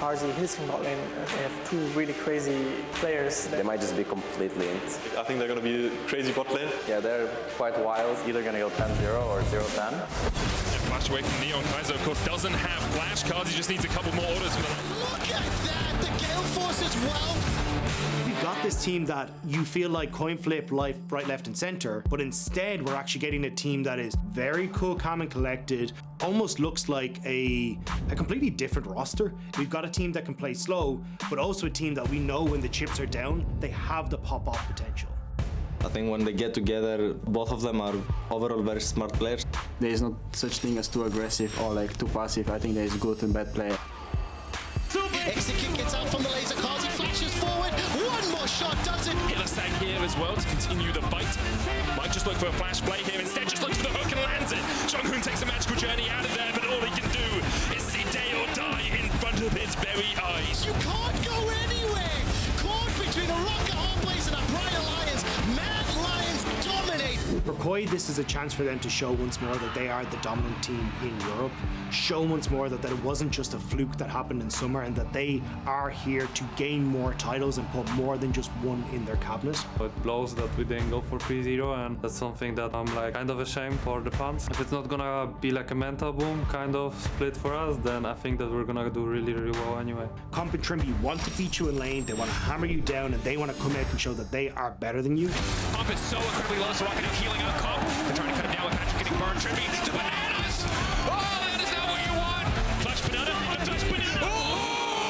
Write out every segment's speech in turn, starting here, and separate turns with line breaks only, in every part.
Carzzy, Hylissang bot lane, they have two really crazy players.
They might just be completely inked.
I think they're going to be crazy bot lane.
Yeah, they're quite wild. Either going to go 10-0 or 0-10.
Flash away from Neon. Kaiser, of course, doesn't have flash. Carzzy just needs a couple more orders.
Look at that! The Gale Force as well!
We've got this team that you feel like coin flip life right, left and center, but instead we're actually getting a team that is very cool, calm and collected, almost looks like a completely different roster. We've got a team that can play slow, but also a team that we know when the chips are down, they have the pop-off potential.
I think when they get together, both of them are overall very smart players.
There is no such thing as too aggressive or like too passive. I think there is good and bad play.
Execute gets out from the laser. Carzzy flashes forward. One more shot does it.
Hylissang here as well to continue the fight. Might just look for a flash play here. Instead, just looks for the hook and lands it. Sjokz takes a magical journey out of there, but all he can do is see day or die in front of his very eyes.
You can't go anywhere. Caught between a rock, a hard place, and a bright alliance. Mad Lions dominate.
For KOI, this is a chance for them to show once more that they are the dominant team in Europe. Show once more that it wasn't just a fluke that happened in summer and that they are here to gain more titles and put more than just one in their cabinet.
It blows that we didn't go for 3-0, and that's something that I'm like kind of ashamed for the fans. If it's not gonna be like a mental boom kind of split for us, then I think that we're gonna do really, really well anyway.
Comp and Trymbi want to beat you in lane, they want to hammer you down, and they want to come out and show that they are better than you.
Comp is so incredibly low, so Rocket healing on Comp. They're trying to cut him down with Patrick getting burned. Trymbi to bananas! Oh, that is not what you want! Flash banana, flash banana! Oh!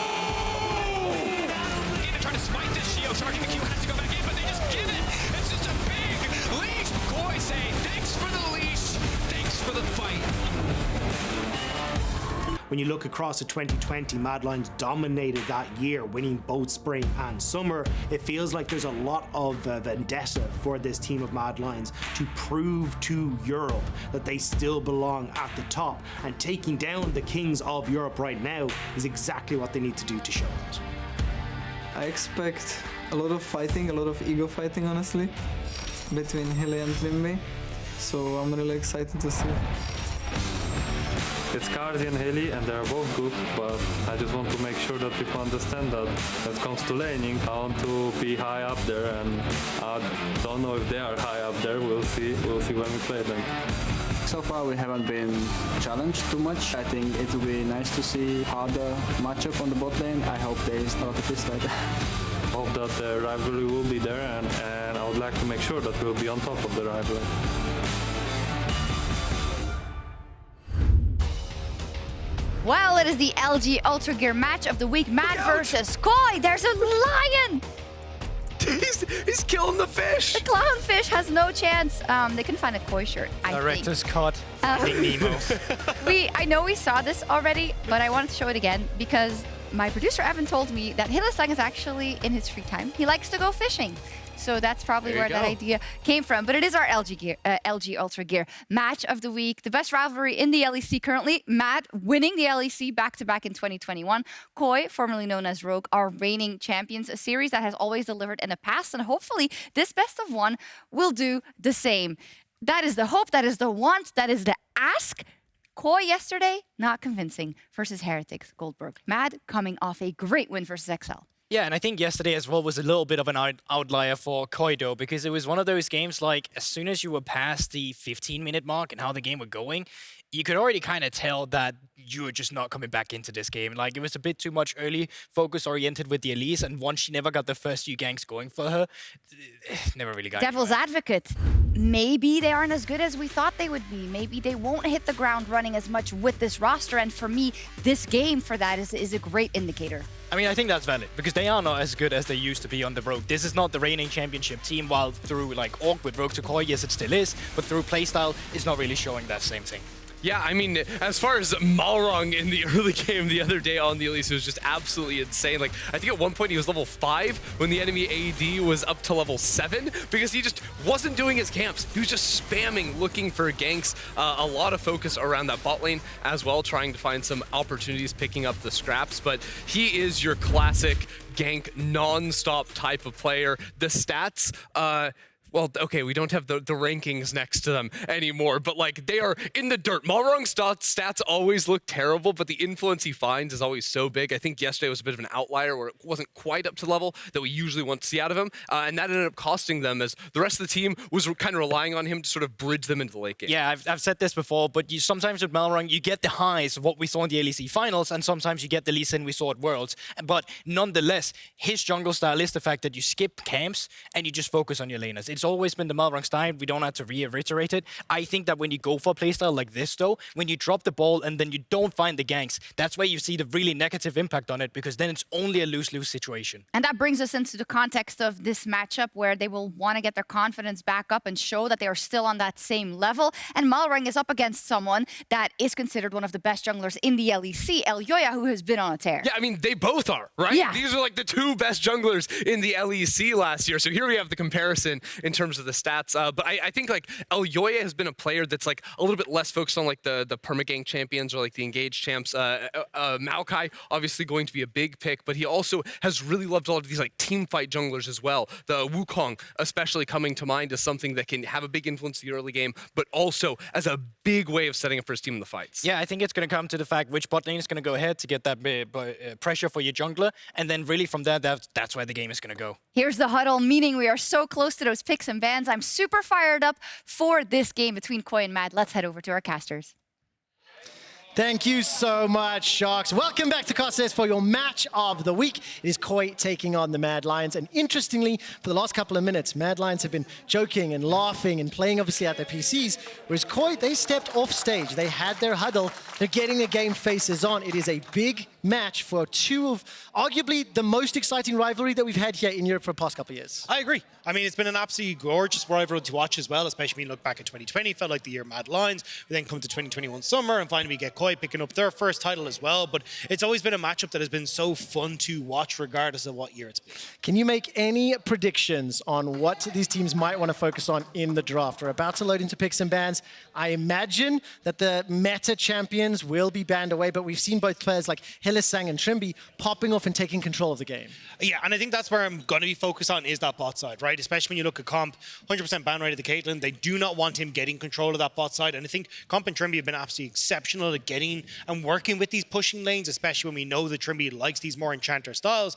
Again, they're trying to smite this shield, charging the Q, has to go back in, but they just give it! It's just a big leash! KOI say, thanks for the leash, thanks for the fight.
When you look across at 2020, Mad Lions dominated that year, winning both spring and summer. It feels like there's a lot of vendetta for this team of Mad Lions to prove to Europe that they still belong at the top. And taking down the kings of Europe right now is exactly what they need to do to show that.
I expect a lot of fighting, a lot of ego fighting, honestly, between Hyli and Trymbi. So I'm really excited to see.
It's Carzzy and Hyli, and they're both good, but I just want to make sure that people understand that when it comes to laning, I want to be high up there, and I don't know if they are high up there. We'll see when we play them.
So far we haven't been challenged too much. I think it will be nice to see harder matchup on the bot lane. I hope there is a lot of this fight.
Hope that the rivalry will be there, and I would like to make sure that we'll be on top of the rivalry.
Well, it is the LG Ultra Gear match of the week. Mad versus KOI. There's a lion!
He's killing the fish!
The clownfish has no chance. They can find a KOI shirt, I
Director's
think.
cut. Nemo.
I know we saw this already, but I wanted to show it again because my producer Evan told me that Hylissang is actually in his free time. He likes to go fishing. So that's probably where that idea came from. But it is our LG Ultra Gear match of the week. The best rivalry in the LEC currently. Mad winning the LEC back-to-back in 2021. KOI, formerly known as Rogue, are reigning champions. A series that has always delivered in the past. And hopefully this best of one will do the same. That is the hope. That is the want. That is the ask. KOI yesterday, not convincing versus Heretics Guldborg. Mad coming off a great win versus XL.
Yeah, and I think yesterday as well was a little bit of an outlier for KOI though, because it was one of those games like as soon as you were past the 15-minute mark and how the game was going, you could already kind of tell that you were just not coming back into this game. Like, it was a bit too much early focus-oriented with the Elise, and once she never got the first few ganks going for her, never really got
Devil's advocate. Maybe they aren't as good as we thought they would be. Maybe they won't hit the ground running as much with this roster, and for me, this game for that is a great indicator.
I mean, I think that's valid, because they are not as good as they used to be on the Rogue. This is not the reigning championship team, while through like Orc with Rogue to KOI, yes, it still is, but through playstyle, it's not really showing that same thing.
Yeah, I mean, as far as Malrang in the early game the other day on the Elise, it was just absolutely insane. Like, I think at one point he was level 5 when the enemy AD was up to level 7 because he just wasn't doing his camps. He was just spamming, looking for ganks. A lot of focus around that bot lane as well, trying to find some opportunities, picking up the scraps. But he is your classic gank, non-stop type of player. The stats, well, okay, we don't have the rankings next to them anymore, but like they are in the dirt. Malrang's stats always look terrible, but the influence he finds is always so big. I think yesterday was a bit of an outlier where it wasn't quite up to the level that we usually want to see out of him, and that ended up costing them as the rest of the team was kind of relying on him to sort of bridge them into the late game.
Yeah, I've said this before, but sometimes with Malrang, you get the highs of what we saw in the LEC finals, and sometimes you get the Larssen we saw at Worlds. But nonetheless, his jungle style is the fact that you skip camps and you just focus on your laners. It's always been the Malrang style. We don't have to reiterate it. I think that when you go for a playstyle like this, though, when you drop the ball and then you don't find the ganks, that's where you see the really negative impact on it, because then it's only a lose-lose situation.
And that brings us into the context of this matchup where they will want to get their confidence back up and show that they are still on that same level. And Malrang is up against someone that is considered one of the best junglers in the LEC, Elyoya, who has been on a tear.
Yeah, I mean, they both are, right?
Yeah.
These are like the two best junglers in the LEC last year. So here we have the comparison in terms of the stats. But I think like Elyoya has been a player that's like a little bit less focused on like the permagang champions or like the engaged champs. Maokai obviously going to be a big pick, but he also has really loved a lot of these like team fight junglers as well. The Wukong especially coming to mind as something that can have a big influence in the early game, but also as a big way of setting up for his team in the fights.
Yeah, I think it's going to come to the fact which bot lane is going to go ahead to get that pressure for your jungler, and then really from there, that's where the game is going to go.
Here's the huddle, meaning we are so close to those picks and bans. I'm super fired up for this game between KOI and Mad. Let's head over to our casters.
Thank you so much, Sjokz. Welcome back to Carzzy for your match of the week. It is KOI taking on the Mad Lions. And interestingly, for the last couple of minutes, Mad Lions have been joking and laughing and playing obviously at their PCs, whereas KOI, they stepped off stage. They had their huddle. They're getting the game faces on. It is a big match for two of arguably the most exciting rivalry that we've had here in Europe for the past couple of years.
I agree. I mean, it's been an absolutely gorgeous rivalry to watch as well, especially when you look back at 2020. It felt like the year Mad Lions. We then come to 2021 summer, and finally we get KOI picking up their first title as well. But it's always been a matchup that has been so fun to watch regardless of what year it's been.
Can you make any predictions on what these teams might want to focus on in the draft? We're about to load into picks and bans. I imagine that the meta champions will be banned away, but we've seen both players like Hylissang and Trymbi popping off and taking control of the game.
Yeah, and I think that's where I'm going to be focused on is that bot side, right? Especially when you look at Comp, 100% ban rate of the Caitlyn. They do not want him getting control of that bot side. And I think Comp and Trymbi have been absolutely exceptional at getting and working with these pushing lanes, especially when we know that Trymbi likes these more enchanter styles.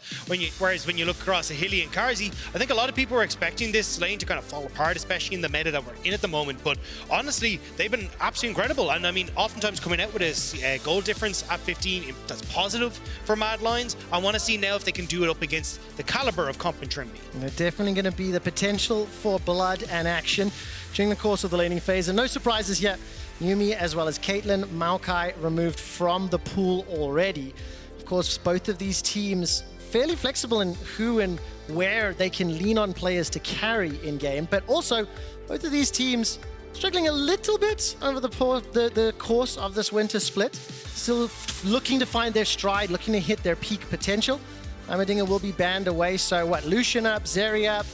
Whereas when you look across at Hilly and Carzzy, I think a lot of people were expecting this lane to kind of fall apart, especially in the meta that we're in at the moment. But honestly, they've been absolutely incredible. And I mean, oftentimes coming out with a goal difference at 15, that's positive for Mad Lions. I want to see now if they can do it up against the caliber of Comp and Trymbi.
They're definitely going to be the potential for blood and action during the course of the laning phase. And no surprises yet. Nami as well as Caitlyn, Maokai removed from the pool already. Of course, both of these teams fairly flexible in who and where they can lean on players to carry in game, but also both of these teams struggling a little bit over the course of this winter split. Still looking to find their stride, looking to hit their peak potential. Heimerdinger will be banned away, so what, Lucian up, Zeri up,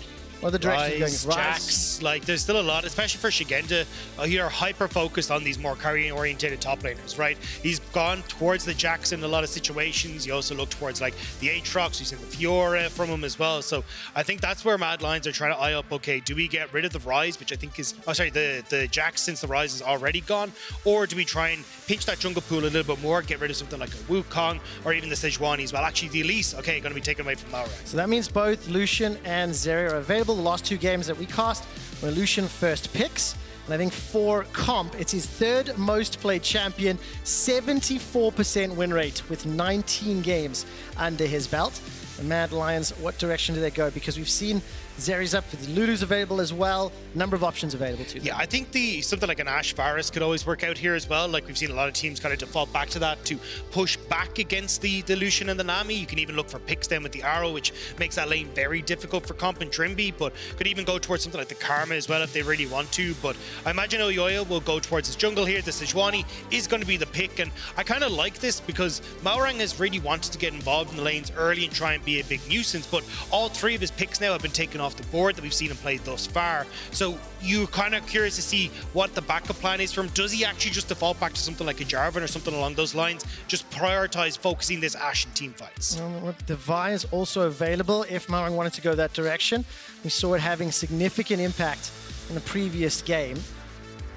or the direction going?
Jax, like there's still a lot, especially for Szygenda. You're hyper-focused on these more carrying-oriented top laners, right? He's gone towards the Jax in a lot of situations. You also look towards like the Aatrox. We've seen the Fiora from him as well. So I think that's where Mad Lions are trying to eye up, okay, do we get rid of the Rise, which I think is, the Jax since the Rise is already gone, or do we try and pinch that jungle pool a little bit more, get rid of something like a Wukong, or even the Sejuani as well? Actually, the Elise, okay, going to be taken away from Laure.
So that means both Lucian and Zeri are available. The last two games that we cast were Lucian first picks. And I think for Comp, it's his third most played champion, 74% win rate with 19 games under his belt. The Mad Lions, what direction do they go? Because we've seen Zeri's up, with Lulu's available as well. Number of options available to them.
Yeah, I think something like an Ashe Varus could always work out here as well. Like we've seen a lot of teams kind of default back to that to push back against the Lucian and the Nami. You can even look for picks then with the Arrow, which makes that lane very difficult for Comp and Trymbi, but could even go towards something like the Karma as well if they really want to. But I imagine Elyoya will go towards his jungle here. The Sejuani is going to be the pick, and I kind of like this because Malrang has really wanted to get involved in the lanes early and try and be a big nuisance, but all three of his picks now have been taken off off the board that we've seen him play thus far. So you're kind of curious to see what the backup plan is for him. Does he actually just default back to something like a Jarvan or something along those lines? Just prioritize focusing this Ashe in team fights.
The Vi is also available if Malrang wanted to go that direction. We saw it having significant impact in the previous game.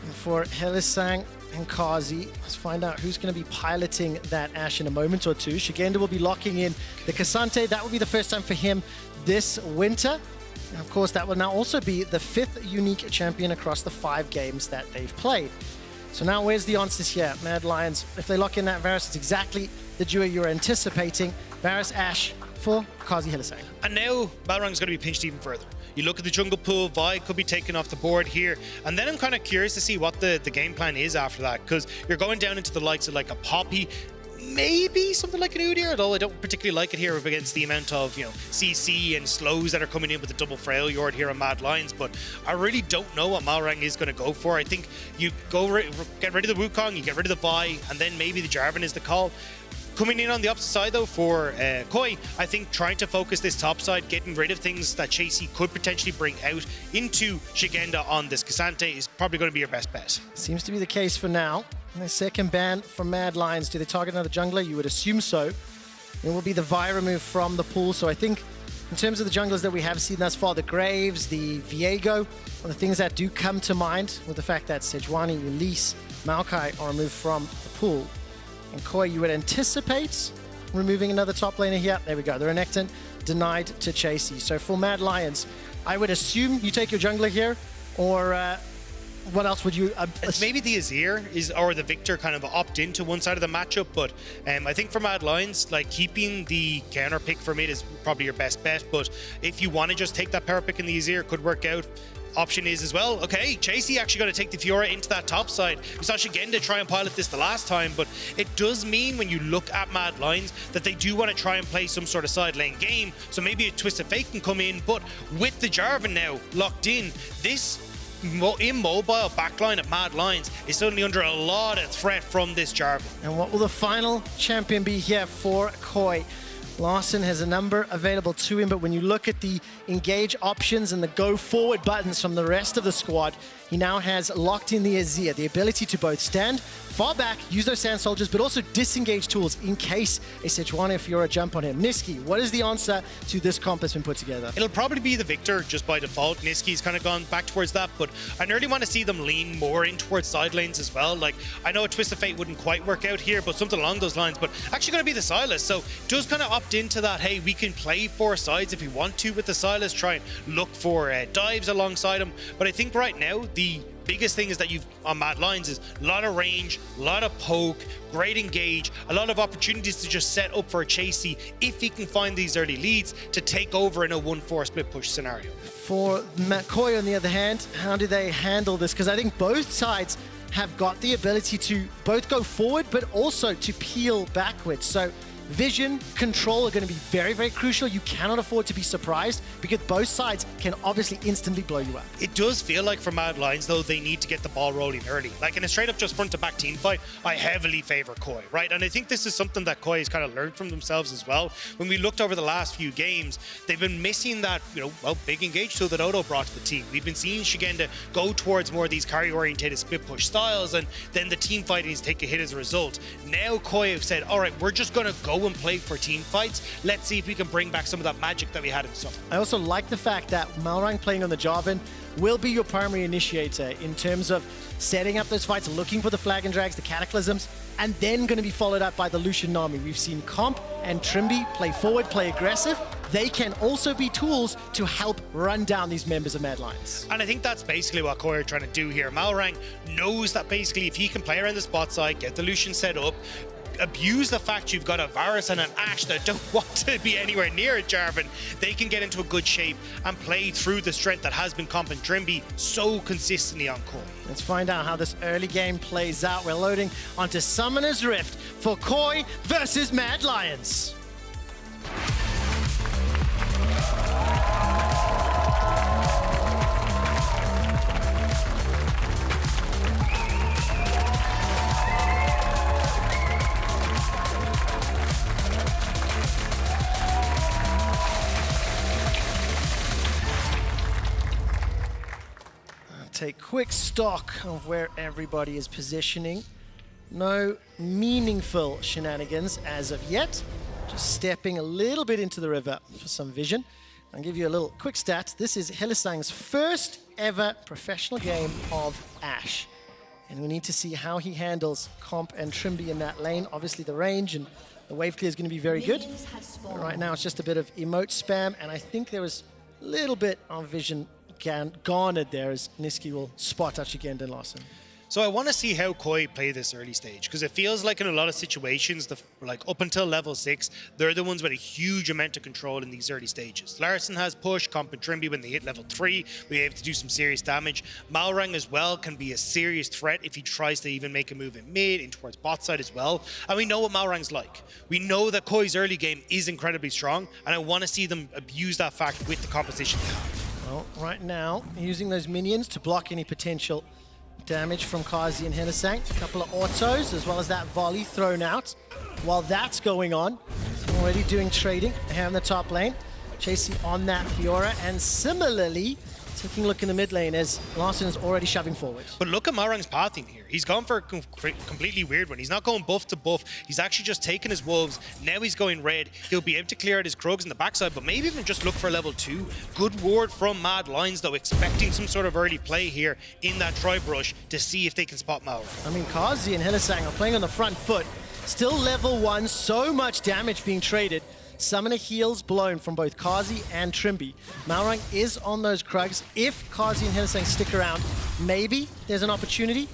And for Hylissang and Carzzy, let's find out who's going to be piloting that Ashe in a moment or two. Szygenda will be locking in the K'Sante. That will be the first time for him this winter. And of course, that will now also be the 5th unique champion across the 5 games that they've played. So now where's the answers here? Mad Lions, if they lock in that Varus, it's exactly the duo you're anticipating. Varus, Ashe for Carzzy, Hylissang.
And now Malrang's going to be pinched even further. You look at the jungle pool, Vi could be taken off the board here. And then I'm kind of curious to see what the game plan is after that, because you're going down into the likes of like a Poppy, maybe something like an Udyr, although I don't particularly like it here against the amount of, you know, CC and slows that are coming in with the double frail yard here on Mad Lions. But I really don't know what Malrang is going to go for. I think you get rid of the Wukong, you get rid of the Vi, and then maybe the Jarvan is the call. Coming in on the opposite side, though, for KOI, I think trying to focus this top side, getting rid of things that Chasy could potentially bring out into Szygenda on this K'Sante is probably going to be your best bet.
Seems to be the case for now. And the second ban from Mad Lions. Do they target another jungler? You would assume so. It will be the Vi removed from the pool. So I think in terms of the junglers that we have seen thus far, the Graves, the Viego, are the things that do come to mind with the fact that Sejuani, Elise, Maokai are removed from the pool. And KOI, you would anticipate removing another top laner here. There we go. The Renekton denied to Chasy. So for Mad Lions, I would assume you take your jungler here, or what else would you...
Maybe the Azir or the Victor kind of opt into one side of the matchup, but I think for Mad Lions, like keeping the counter pick for mid is probably your best bet. But if you want to just take that power pick in the Azir, could work out. Option is as well, okay, Chasy actually going to take the Fiora into that top side. We saw Szygenda try and pilot this the last time, but it does mean when you look at Mad Lions that they do want to try and play some sort of side lane game. So maybe a Twisted Fate can come in, but with the Jarvan now locked in, this immobile backline of Mad Lions is suddenly under a lot of threat from this Jarvan.
And what will the final champion be here for KOI? Larssen has a number available to him, but when you look at the engage options and the go forward buttons from the rest of the squad, he now has locked in the Azir, the ability to both stand far back, use those sand soldiers, but also disengage tools in case a Sejuani or Fiora jump on him. Nisqy, what is the answer to this comp that's been put together?
It'll probably be the Victor just by default. Nisqy's kind of gone back towards that, but I really want to see them lean more in towards side lanes as well. Like, I know a Twist of Fate wouldn't quite work out here, but something along those lines, but actually going to be the Sylas. So does kind of opt into that, hey, we can play 4 sides if we want to with the Sylas, try and look for dives alongside him. But I think right now, the biggest thing is that you've on Mad Lions is a lot of range, a lot of poke, great engage, a lot of opportunities to just set up for a Chasy if he can find these early leads to take over in a 1-4 split push scenario.
For KOI, on the other hand, how do they handle this? Because I think both sides have got the ability to both go forward, but also to peel backwards. So vision, control are going to be very, very crucial. You cannot afford to be surprised because both sides can obviously instantly blow you up.
It does feel like for Mad Lions, though, they need to get the ball rolling early. Like in a straight up just front to back team fight, I heavily favor KOI, right? And I think this is something that KOI has kind of learned from themselves as well. When we looked over the last few games, they've been missing that, big engage tool that Odo brought to the team. We've been seeing Szygenda go towards more of these carry-orientated split push styles, and then the team fighting is take a hit as a result. Now KOI have said, all right, we're just going to go and play for team fights. Let's see if we can bring back some of that magic that we had in summer.
I also like the fact that Malrang playing on the Jarvan will be your primary initiator in terms of setting up those fights, looking for the flag and drags, the cataclysms, and then going to be followed up by the Lucian Nami. We've seen Comp and Trymbi play forward, play aggressive. They can also be tools to help run down these members of Mad Lions.
And I think that's basically what KOI are trying to do here. Malrang knows that basically if he can play around the spot side, get the Lucian set up, abuse the fact you've got a Varus and an Ashe that don't want to be anywhere near a Jarvan, they can get into a good shape and play through the strength that has been Comp and Trymbi so consistently on KOI.
Let's find out how this early game plays out. We're loading onto Summoner's Rift for KOI versus Mad Lions. take quick stock of where everybody is positioning. No meaningful shenanigans as of yet. Just stepping a little bit into the river for some vision. I'll give you a little quick stat. This is Hylissang's first ever professional game of Ashe. And we need to see how he handles Comp and Trymbi in that lane. Obviously the range and the wave clear is going to be very good. But right now it's just a bit of emote spam, and I think there was a little bit of vision garnered there as Nisqy will spot out Szygenda and Larssen.
So I want to see how KOI play this early stage, because it feels like in a lot of situations, like up until level 6, they're the ones with a huge amount of control in these early stages. Larssen has push, Comp and Trymbi when they hit level 3, we're able to do some serious damage. Malrang as well can be a serious threat if he tries to even make a move in mid, in towards bot side as well. And we know what Malrang's like. We know that KOI's early game is incredibly strong, and I want to see them abuse that fact with the composition they have.
Well, right now, using those minions to block any potential damage from Carzzy and Hylissang. A couple of autos, as well as that volley thrown out. While that's going on, already doing trading here in the top lane. Chasy on that Fiora, and similarly, taking a look in the mid lane as Larssen is already shoving forward.
But look at Malrang's pathing here. He's gone for a completely weird one. He's not going buff to buff. He's actually just taking his wolves. Now he's going red. He'll be able to clear out his Krugs in the backside, but maybe even just look for level 2. Good ward from Mad Lions, though, expecting some sort of early play here in that tribe rush to see if they can spot Malrang.
I mean, Carzzy and Hylissang are playing on the front foot. Still level 1, so much damage being traded. Summoner heals blown from both Carzzy and Trymbi. Malrang is on those Krugs. If Carzzy and Hylissang stick around, maybe there's an opportunity.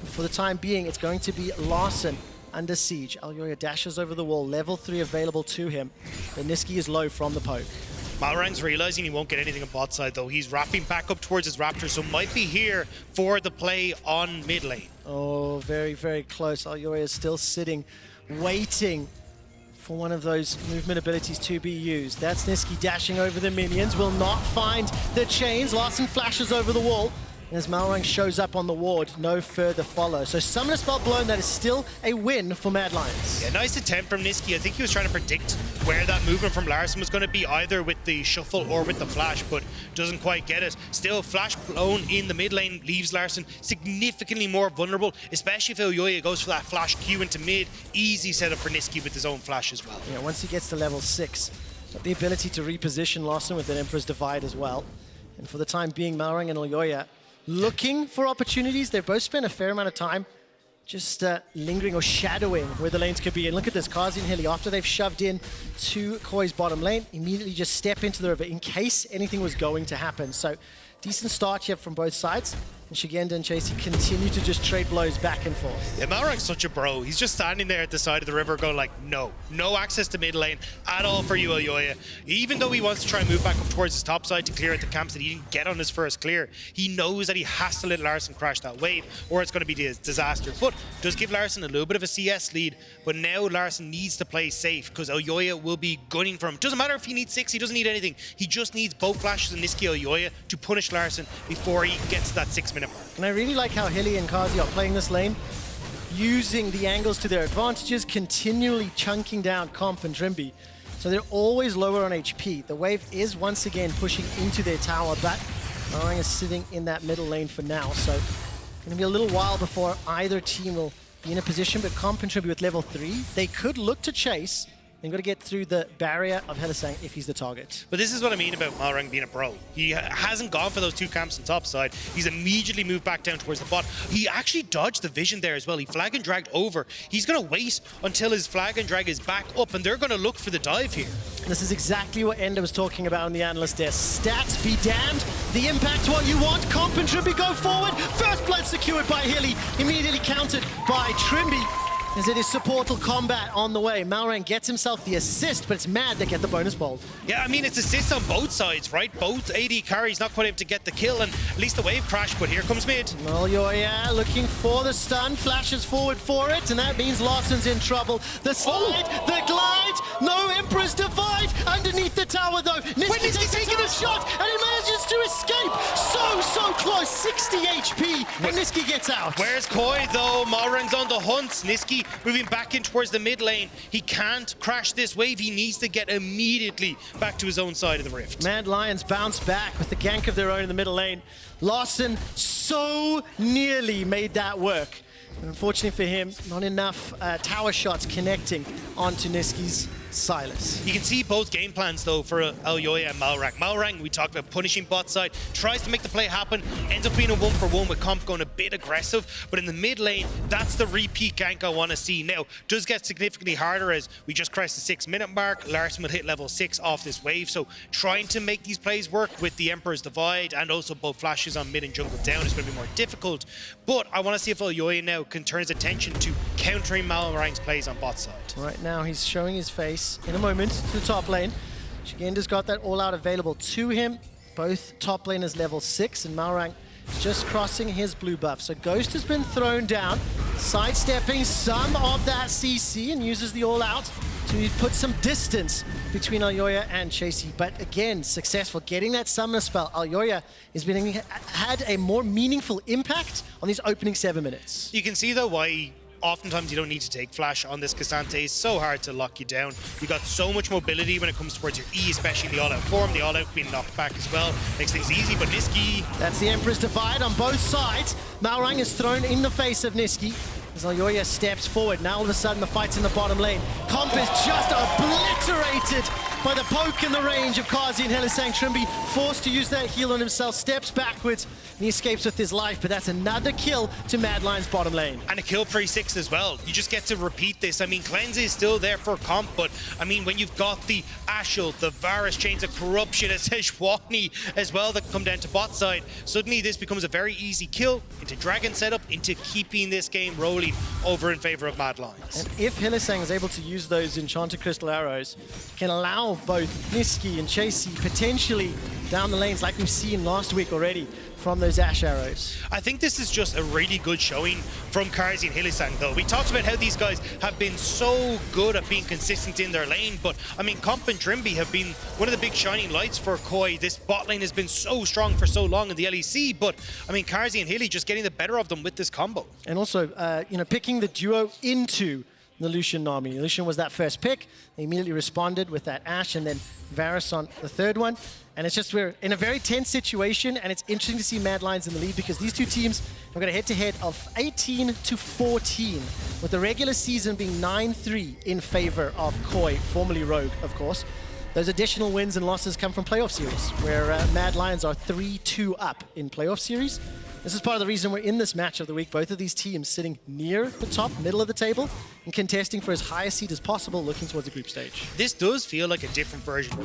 For the time being, it's going to be Larssen under siege. Elyoya dashes over the wall, level 3 available to him. The Nisqy is low from the poke.
Malrang's realizing he won't get anything on bot side, though. He's wrapping back up towards his Raptor, so might be here for the play on mid lane.
Oh, very, very close. Elyoya is still sitting, waiting for one of those movement abilities to be used. That's Nisqy dashing over the minions, will not find the chains. Larssen flashes over the wall. And as Malrang shows up on the ward, no further follow. So Summoner Spell blown, that is still a win for Mad Lions.
Yeah, nice attempt from Nisqy. I think he was trying to predict where that movement from Larssen was going to be, either with the shuffle or with the flash, but doesn't quite get it. Still, flash blown in the mid lane leaves Larssen significantly more vulnerable, especially if Elyoya goes for that flash Q into mid. Easy setup for Nisqy with his own flash as well.
Yeah, once he gets to level 6, got the ability to reposition Larssen with an Emperor's Divide as well. And for the time being, Malrang and Elyoya looking for opportunities. They've both spent a fair amount of time just lingering or shadowing where the lanes could be. And look at this, Carzzy and Hyli, after they've shoved in to KOI's bottom lane, immediately just step into the river in case anything was going to happen. So decent start here from both sides. And Szygenda and Chasy continue to just trade blows back and forth.
Yeah, Malrang's such a bro. He's just standing there at the side of the river going like, no access to mid lane at all for you, Elyoya. Even though he wants to try and move back up towards his top side to clear out the camps that he didn't get on his first clear, he knows that he has to let Larssen crash that wave or it's going to be a disaster. But does give Larssen a little bit of a CS lead, but now Larssen needs to play safe because Elyoya will be gunning for him. Doesn't matter if he needs 6, he doesn't need anything. He just needs both flashes and Nisqy Elyoya to punish Larssen before he gets to that 6-minute mark.
And I really like how Hyli and Carzzy are playing this lane, using the angles to their advantages, continually chunking down Comp and Trymbi. So they're always lower on HP. The wave is once again pushing into their tower, but Malrang is sitting in that middle lane for now. So it's going to be a little while before either team will be in a position, but Comp and Trymbi with level 3, they could look to chase. They've got to get through the barrier of Hylissang if he's the target.
But this is what I mean about Malrang being a pro. He hasn't gone for those 2 camps on top side. He's immediately moved back down towards the bot. He actually dodged the vision there as well. He flag and dragged over. He's going to wait until his flag and drag is back up, and they're going to look for the dive here.
This is exactly what Ender was talking about on the analyst desk. Stats be damned. The impact's what you want. Comp and Trymbi go forward. First blood secured by Hyli. Immediately countered by Trymbi. As it is supportal combat on the way. Malrang gets himself the assist, but it's Mad that get the bonus ball.
Yeah, I mean, it's assists on both sides, right? Both AD carries not quite able to get the kill, and at least the wave crashed, but here comes mid.
Elyoya looking for the stun, flashes forward for it, and that means Larsen's in trouble. The slide, the glide, no Emperor's Divide underneath the tower though. Nisqy taking a shot, and he manages to escape. So close, 60 HP, and Nisqy gets out.
Where's KOI though? Malrang's on the hunt. Nisqy Chasy moving back in towards the mid lane. He can't crash this wave. He needs to get immediately back to his own side of the rift.
Mad Lions bounce back with the gank of their own in the middle lane. Larssen so nearly made that work. Unfortunately for him, not enough tower shots connecting onto Nisqy's Sylas.
You can see both game plans though for Elyoya and Malrang. Malrang, we talked about punishing bot side, tries to make the play happen, ends up being a 1-for-1 with comp going a bit aggressive, but in the mid lane, that's the repeat gank I want to see. Now, does get significantly harder as we just crossed the 6-minute mark. Larssen will hit level 6 off this wave, so trying to make these plays work with the Emperor's Divide and also both flashes on mid and jungle down is going to be more difficult, but I want to see if Elyoya now can turn his attention to countering Malrang's plays on bot side.
Right now, he's showing his face in a moment to the top lane. Szygenda's got that all-out available to him. Both top laners level 6, and Malrang just crossing his blue buff. So Ghost has been thrown down, sidestepping some of that CC and uses the all-out to put some distance between Elyoya and Chasy. But again, successful getting that summoner spell. Elyoya had a more meaningful impact on these opening 7 minutes.
You can see though why oftentimes you don't need to take flash on this Cassante. It's so hard to lock you down. You got so much mobility when it comes towards your E, especially the all-out form. The all-out being knocked back as well makes things easy, but Nisqy...
That's the Emperor's Divide on both sides. Malrang is thrown in the face of Nisqy as Elyoya steps forward. Now all of a sudden the fight's in the bottom lane. Comp is just obliterated by the poke and the range of Carzzy and Hylissang. Trymbi forced to use that heal on himself, steps backwards, and he escapes with his life, but that's another kill to Mad Lions bottom lane.
And a kill pre-6 as well. You just get to repeat this. I mean, Cleanse is still there for comp, but I mean, when you've got the Ashe, the Varus, Chains of Corruption, a Sejuani as well that come down to bot side, suddenly this becomes a very easy kill into Dragon setup, into keeping this game rolling over in favor of Mad Lions.
And if Hylissang is able to use those Enchanted Crystal Arrows, can allow both Nisqy and Chasy potentially down the lanes like we've seen last week already from those Ashe arrows.
I think this is just a really good showing from Carzzy and Hylissang though. We talked about how these guys have been so good at being consistent in their lane, but I mean, Comp and Trymbi have been one of the big shining lights for KOI. This bot lane has been so strong for so long in the LEC, but I mean, Carzzy and Hilly just getting the better of them with this combo.
And also, you know, picking the duo into the Lucian Nami. Lucian was that first pick. They immediately responded with that Ashe and then Varus on the third one. And it's just, we're in a very tense situation, and it's interesting to see Mad Lions in the lead because these two teams are going to head-to-head of 18-14, with the regular season being 9-3 in favor of KOI, formerly Rogue, of course. Those additional wins and losses come from playoff series, where Mad Lions are 3-2 up in playoff series. This is part of the reason we're in this match of the week. Both of these teams sitting near the top, middle of the table, and contesting for as high a seed as possible, looking towards the group stage.
This does feel like a different version.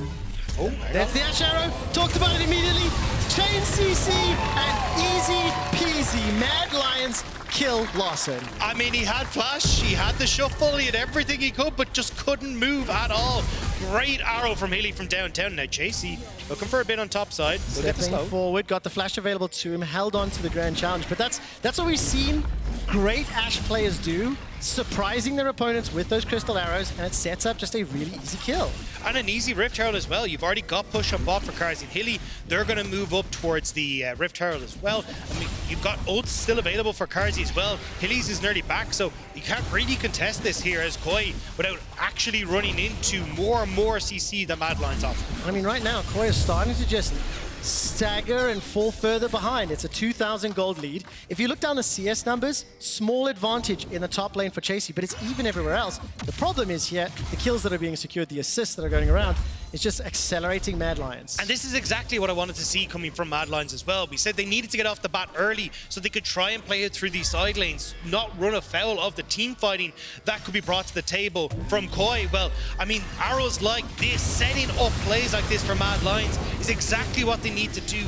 Oh, that's the Ashe arrow. Talked about it immediately. Chain CC and easy peasy. Mad Lions kill Larssen.
I mean, he had flash, he had the shuffle, he had everything he could, but just couldn't move at all. Great arrow from Hilly from downtown. Now Chasy looking for a bit on top side.
Stepping forward, got the flash available to him, held on to the grand challenge. But that's what we've seen great Ashe players do, surprising their opponents with those crystal arrows, and it sets up just a really easy kill.
And an easy Rift Herald as well. You've already got push on bot for Carzzy and Hilly. They're going to move up towards the Rift Herald as well. I mean, you've got ults still available for Carzzy as well. Hilly's is nearly back, so you can't really contest this here as KOI without actually running into more and more CC than Mad Lions offer.
I mean, right now, KOI is starting to just stagger and fall further behind. It's a 2,000 gold lead. If you look down the CS numbers, small advantage in the top lane for Chasy, but it's even everywhere else. The problem is here, the kills that are being secured, the assists that are going around, it's just accelerating Mad Lions.
And this is exactly what I wanted to see coming from Mad Lions as well. We said they needed to get off the bat early so they could try and play it through these side lanes, not run afoul of the team fighting that could be brought to the table from KOI. Well, I mean, arrows like this, setting up plays like this for Mad Lions is exactly what they need to do.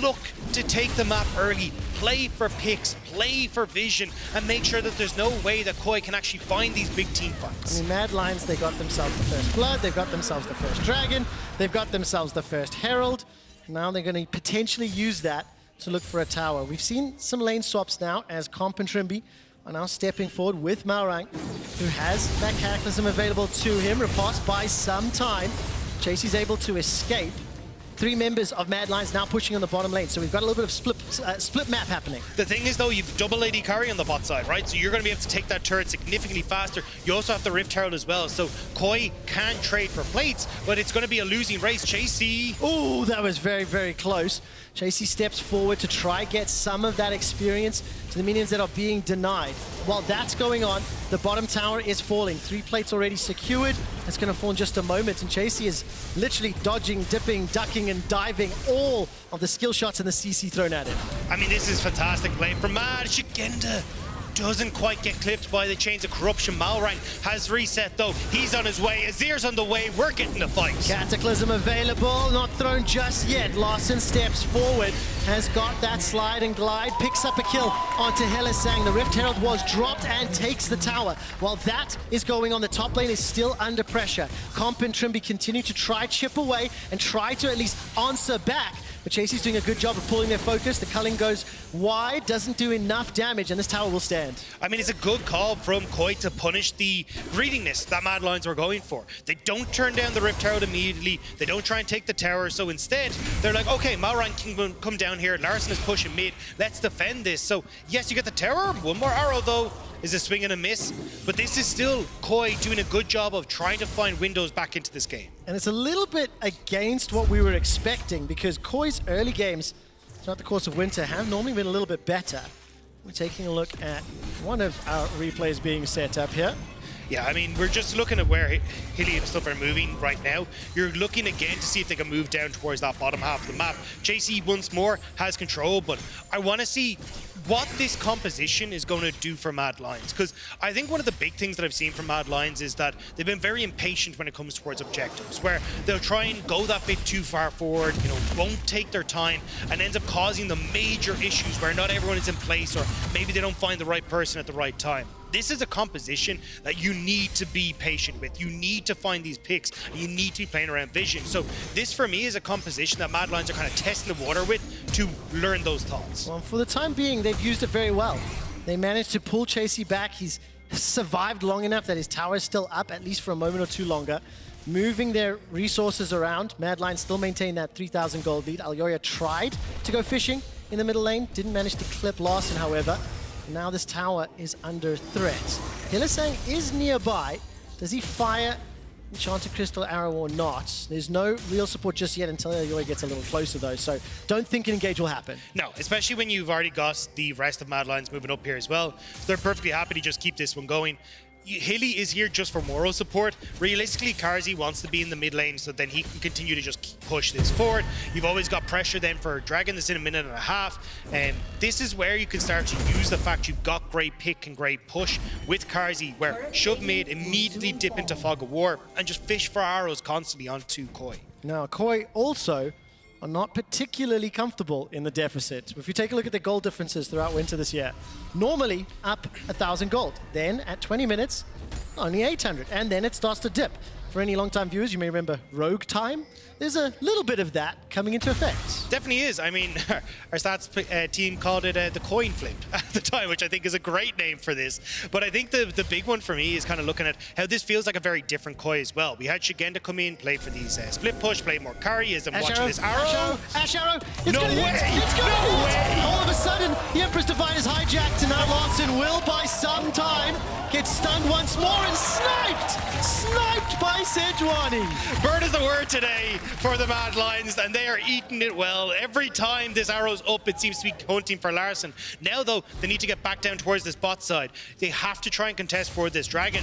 Look to take the map early, play for picks, play for vision, and make sure that there's no way that KOI can actually find these big team fights.
I mean, Mad Lions, they got themselves the first blood, they've got themselves the first dragon, they've got themselves the first herald. Now they're going to potentially use that to look for a tower. We've seen some lane swaps now as Comp and Trymbi are now stepping forward with Malrang, who has that Cataclysm available to him. Riposte buys some time. Chasy's able to escape. three members of Mad Lions now pushing on the bottom lane. So we've got a little bit of split map happening.
The thing is, though, you've double AD carry on the bot side, right? So you're going to be able to take that turret significantly faster. You also have the Rift Herald as well. So KOI can trade for plates, but it's going to be a losing race. Chasy.
Oh, that was very, very close. Chasy steps forward to try get some of that experience to the minions that are being denied. While that's going on, the bottom tower is falling. 3 plates already secured. It's going to fall in just a moment, and Chasy is literally dodging, dipping, ducking, and diving all of the skill shots and the CC thrown at him.
I mean, this is fantastic play from Mad. Szygenda doesn't quite get clipped by the Chains of Corruption. Malrang has reset, though. He's on his way. Azir's on the way. We're getting the fight.
Cataclysm available, not thrown just yet. Larssen steps forward, has got that slide and glide, picks up a kill onto Hylissang. The Rift Herald was dropped and takes the tower. While that is going on, the top lane is still under pressure. Comp and Trymbi continue to try chip away and try to at least answer back. But Chasy's doing a good job of pulling their focus. The culling goes wide, doesn't do enough damage, and this tower will stand.
I mean, it's a good call from KOI to punish the greediness that Mad Lions were going for. They don't turn down the Rift Herald immediately. They don't try and take the tower. So instead, they're like, okay, Malrang can come down here. Larssen is pushing mid. Let's defend this. So yes, you get the tower. One more arrow, though, is a swing and a miss. But this is still KOI doing a good job of trying to find windows back into this game.
And it's a little bit against what we were expecting, because KOI's early games throughout the course of Winter have normally been a little bit better. We're taking a look at one of our replays being set up here.
Yeah, I mean, we're just looking at where Hilly and stuff are moving right now. You're looking again to see if they can move down towards that bottom half of the map. Chasy once more has control, but I want to see what this composition is going to do for Mad Lions, because I think one of the big things that I've seen from Mad Lions is that they've been very impatient when it comes towards objectives, where they'll try and go that bit too far forward, you know, won't take their time, and ends up causing the major issues where not everyone is in place, or maybe they don't find the right person at the right time. This is a composition that you need to be patient with. You need to find these picks, and you need to be playing around vision. So this, for me, is a composition that Mad Lions are kind of testing the water with to learn those thoughts.
Well, for the time being, they've used it very well. They managed to pull Chasy back. He's survived long enough that his tower is still up, at least for a moment or two longer. Moving their resources around. Mad Lions still maintain that 3,000 gold lead. Elyoya tried to go fishing in the middle lane. Didn't manage to clip Larssen, however. Now this tower is under threat. Hylissang is nearby. Does he fire Enchanted Crystal Arrow or not? There's no real support just yet until Elyoya gets a little closer, though, so don't think an engage will happen.
No, especially when you've already got the rest of Mad Lions moving up here as well. They're perfectly happy to just keep this one going. Hilly is here just for moral support. Realistically, Carzzy wants to be in the mid lane so then he can continue to just push this forward. You've always got pressure then for dragging this in a minute and a half. And this is where you can start to use the fact you've got great pick and great push with Carzzy, where shove mid, immediately dip into Fog of War, and just fish for arrows constantly onto KOI.
Now, KOI also are not particularly comfortable in the deficit. If you take a look at the gold differences throughout Winter this year, normally up 1,000 gold. Then at 20 minutes, only 800, and then it starts to dip. For any long-time viewers, you may remember Rogue Time. There's a little bit of that coming into effect.
Definitely is. I mean, our stats team called it the coin flip at the time, which I think is a great name for this. But I think the big one for me is kind of looking at how this feels like a very different KOI as well. We had Szygenda come in, play for these split push, play more carry, as I'm watching this arrow.
Ashe arrow! It's
No
gonna
way!
hit! It's gonna
No
hit!
way!
All of a sudden, the Empress Divine is hijacked, and now Larssen will buy some time, get stunned once more, and sniped! Sniped by Sejuani!
Bird is the word today for the Mad Lions, and they are eating it well. Every time this arrow's up, it seems to be hunting for Larssen. Now, though, they need to get back down towards this bot side. They have to try and contest for this dragon.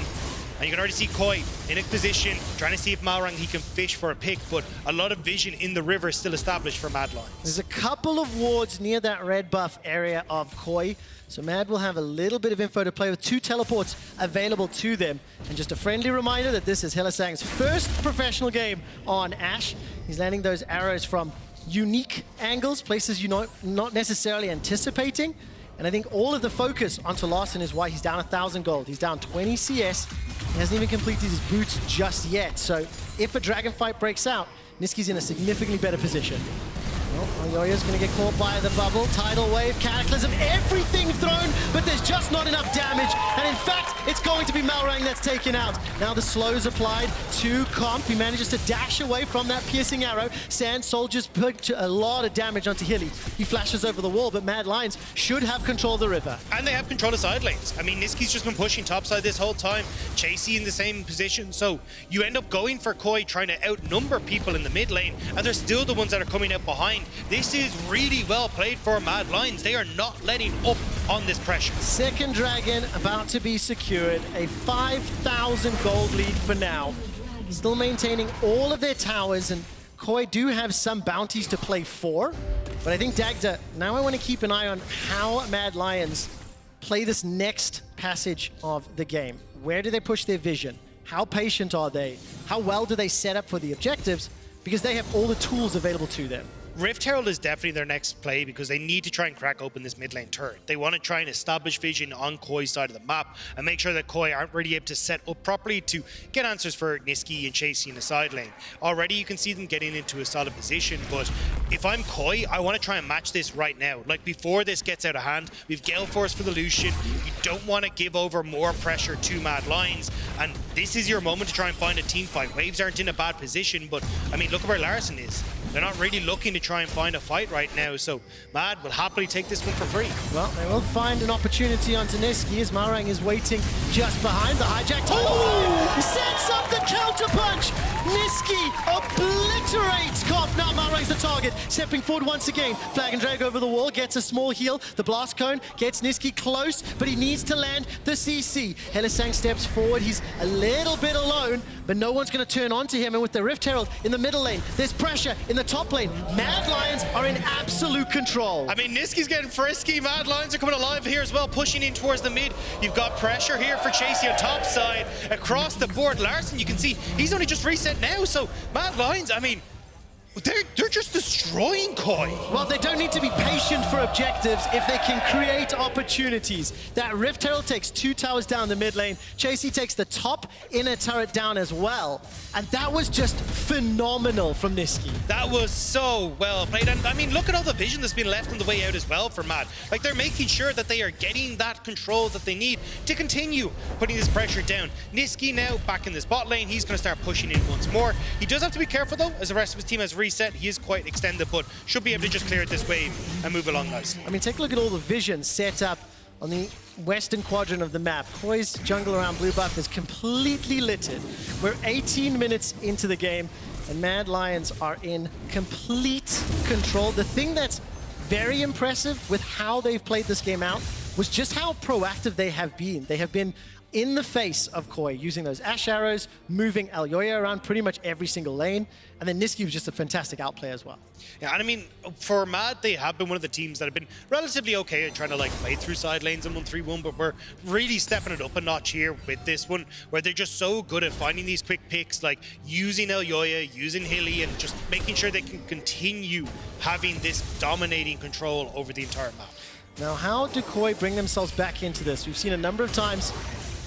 And you can already see KOI in a position, trying to see if Malrang he can fish for a pick, but a lot of vision in the river is still established for Mad Lions.
There's a couple of wards near that red buff area of KOI, so Mad will have a little bit of info to play with. 2 teleports available to them. And just a friendly reminder that this is Hylissang's first professional game on Ashe. He's landing those arrows from unique angles, places you're not necessarily anticipating. And I think all of the focus onto Larssen is why he's down 1,000 gold. He's down 20 CS. He hasn't even completed his boots just yet. So if a dragon fight breaks out, Nisqy's in a significantly better position. Well, Elyoya's going to get caught by the bubble. Tidal wave, Cataclysm, everything thrown, but there's just not enough damage. And in fact, it's going going to be Malrang that's taken out. Now the slow's applied to Comp. He manages to dash away from that piercing arrow. Sand Soldiers put a lot of damage onto Hilly. He flashes over the wall, but Mad Lions should have control of the river.
And they have control of side lanes. I mean, Nisqy's just been pushing topside this whole time. Chasy in the same position. So you end up going for KOI, trying to outnumber people in the mid lane, and they're still the ones that are coming out behind. This is really well played for Mad Lions. They are not letting up on this pressure.
Second dragon about to be secured. A 5,000 gold lead for now. Still maintaining all of their towers, and KOI do have some bounties to play for. But I think Dagda, now I want to keep an eye on how Mad Lions play this next passage of the game. Where do they push their vision? How patient are they? How well do they set up for the objectives? Because they have all the tools available to them.
Rift Herald is definitely their next play because they need to try and crack open this mid lane turret. They want to try and establish vision on KOI's side of the map and make sure that KOI aren't really able to set up properly to get answers for Nisqy and Chasy in the side lane. Already you can see them getting into a solid position, but if I'm KOI, I want to try and match this right now. Like before this gets out of hand, we've Gale Force for the Lucian. You don't want to give over more pressure to Mad Lions, and this is your moment to try and find a team fight. Waves aren't in a bad position, but I mean, look at where Larssen is. They're not really looking to try and find a fight right now, so Mad will happily take this one for free.
Well, they will find an opportunity onto Nisqy as Malrang is waiting just behind the hijack. Oh! Sets up the counterpunch! Nisqy obliterates Comp. Now Malrang's the target, stepping forward once again. Flag and drag over the wall, gets a small heal. The blast cone gets Nisqy close, but he needs to land the CC. Hylissang steps forward, he's a little bit alone, but no one's going to turn onto him, and with the Rift Herald in the middle lane, there's pressure in the top lane. Mad Lions are in absolute control.
I mean, Nisqy's getting frisky. Mad Lions are coming alive here as well, pushing in towards the mid. You've got pressure here for Chasy on top side. Across the board, Larssen, you can see he's only just reset now, so Mad Lions, I mean, they're just destroying KOI.
Well, they don't need to be patient for objectives if they can create opportunities. That Rift Herald takes 2 towers down the mid lane. Chasy takes the top inner turret down as well. And that was just phenomenal from Nisqy.
That was so well played. And I mean, look at all the vision that's been left on the way out as well for Mad. Like, they're making sure that they are getting that control that they need to continue putting this pressure down. Nisqy now back in this bot lane. He's going to start pushing in once more. He does have to be careful, though, as the rest of his team has reset. He is quite extended, but should be able to just clear this wave and move along nicely.
I mean, take a look at all the vision set up on the western quadrant of the map. KOI's jungle around blue buff is completely littered. We're 18 minutes into the game, and Mad Lions are in complete control. The thing that's very impressive with how they've played this game out was just how proactive they have been. They have been in the face of KOI, using those Ashe arrows, moving Elyoya around pretty much every single lane, and then Nisqy was just a fantastic outplay as well.
Yeah, and I mean, for Mad, they have been one of the teams that have been relatively okay at trying to like play through side lanes in 1-3-1, but we're really stepping it up a notch here with this one, where they're just so good at finding these quick picks, like using Elyoya, using Hilly, and just making sure they can continue having this dominating control over the entire map.
Now, how do KOI bring themselves back into this? We've seen a number of times